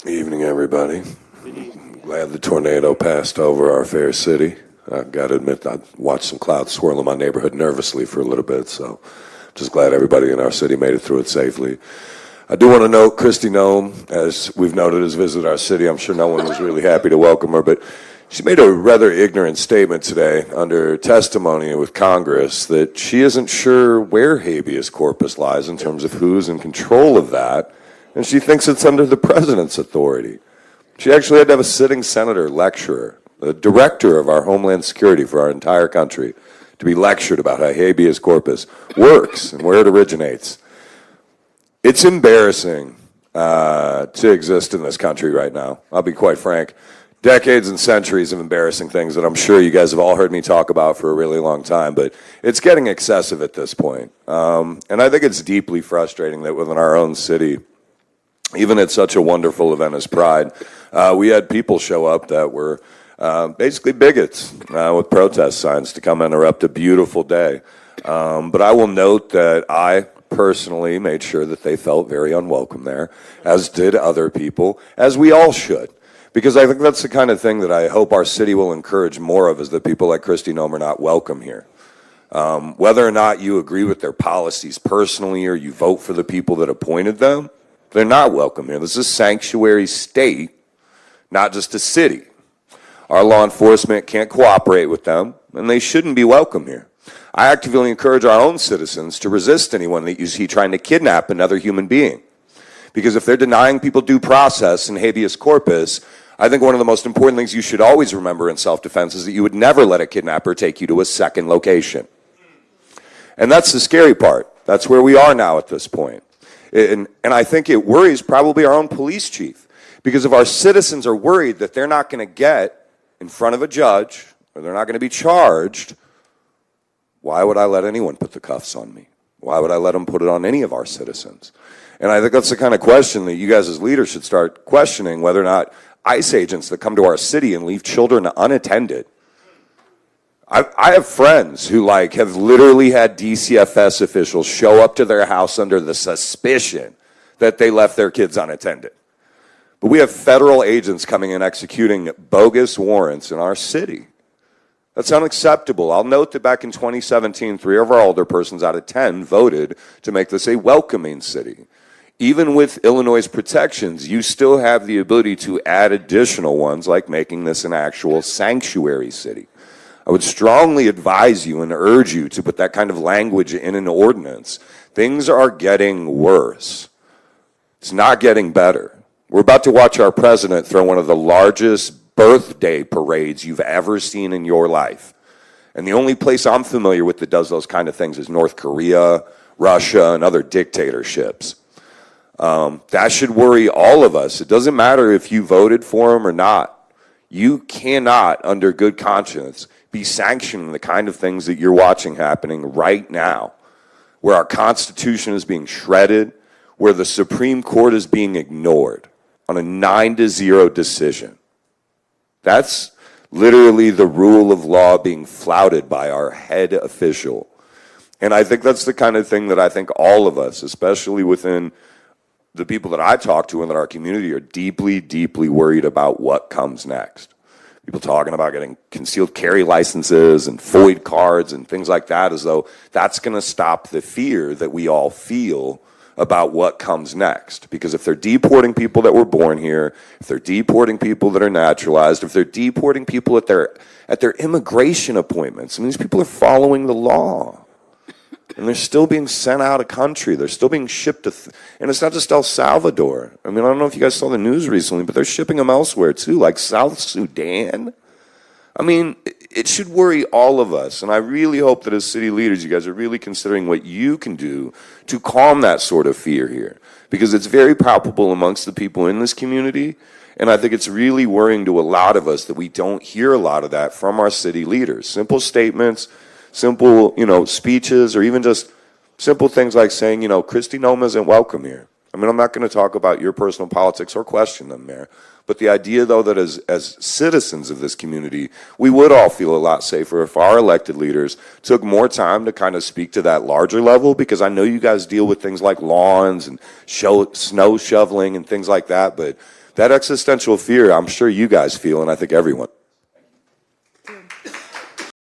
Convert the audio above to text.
Evening, everybody. Glad the tornado passed over our fair city. I've got to admit, I watched some clouds swirl in my neighborhood nervously for a little bit, so just glad everybody in our city made it through it safely. I do want to note Kristi Noem, as we've noted, has visited our city. I'm sure no one was really happy to welcome her, but she made a rather ignorant statement today under testimony with Congress that she isn't sure where habeas corpus lies in terms of who's in control of that, and she thinks it's under the president's authority. She actually had to have a sitting senator lecturer, the director of our Homeland Security for our entire country, to be lectured about how habeas corpus works and where it originates. It's embarrassing to exist in this country right now. I'll be quite frank. Decades and centuries of embarrassing things that I'm sure you guys have all heard me talk about for a really long time, but it's getting excessive at this point. And I think it's deeply frustrating that within our own city, even at such a wonderful event as Pride, we had people show up that were basically bigots with protest signs to come interrupt a beautiful day. But I will note that I personally made sure that they felt very unwelcome there, as did other people, as we all should. Because I think that's the kind of thing that I hope our city will encourage more of, is that people like Kristi Noem are not welcome here. Whether or not you agree with their policies personally or you vote for the people that appointed them, they're not welcome here. This is a sanctuary state, not just a city. Our law enforcement can't cooperate with them, and they shouldn't be welcome here. I actively encourage our own citizens to resist anyone that you see trying to kidnap another human being. Because if they're denying people due process and habeas corpus, I think one of the most important things you should always remember in self-defense is that you would never let a kidnapper take you to a second location. And that's the scary part. That's where we are now at this point. And I think it worries probably our own police chief. Because if our citizens are worried that they're not going to get in front of a judge, or they're not going to be charged, why would I let anyone put the cuffs on me? Why would I let them put it on any of our citizens? And I think that's the kind of question that you guys as leaders should start questioning, whether or not ICE agents that come to our city and leave children unattended. I have friends who have literally had DCFS officials show up to their house under the suspicion that they left their kids unattended. But we have federal agents coming and executing bogus warrants in our city. That's unacceptable. I'll note that back in 2017, 3 of our older persons out of 10 voted to make this a welcoming city. Even with Illinois' protections, you still have the ability to add additional ones, like making this an actual sanctuary city. I would strongly advise you and urge you to put that kind of language in an ordinance. Things are getting worse. It's not getting better. We're about to watch our president throw one of the largest birthday parades you've ever seen in your life. And the only place I'm familiar with that does those kind of things is North Korea, Russia, and other dictatorships. That should worry all of us. It doesn't matter if you voted for him or not. You cannot, under good conscience, be sanctioning the kind of things that you're watching happening right now, where our Constitution is being shredded, where the Supreme Court is being ignored on a 9-0 decision. That's literally the rule of law being flouted by our head official. And I think that's the kind of thing that I think all of us, especially within the people that I talk to and that our community, are deeply, deeply worried about what comes next. People talking about getting concealed carry licenses and FOID cards and things like that, as though that's going to stop the fear that we all feel about what comes next. Because if they're deporting people that were born here, if they're deporting people that are naturalized, if they're deporting people at their immigration appointments, I mean, these people are following the law. And they're still being sent out of country. They're still being shipped to, and it's not just El Salvador. I mean, I don't know if you guys saw the news recently, but they're shipping them elsewhere too, like South Sudan. I mean, it should worry all of us. And I really hope that as city leaders, you guys are really considering what you can do to calm that sort of fear here. Because it's very palpable amongst the people in this community. And I think it's really worrying to a lot of us that we don't hear a lot of that from our city leaders. Simple statements, simple, speeches, or even just simple things like saying, Kristi Noem isn't welcome here. I mean, I'm not going to talk about your personal politics or question them, Mayor. But the idea, though, that as citizens of this community, we would all feel a lot safer if our elected leaders took more time to kind of speak to that larger level, because I know you guys deal with things like lawns and snow shoveling and things like that, but that existential fear, I'm sure you guys feel, and I think everyone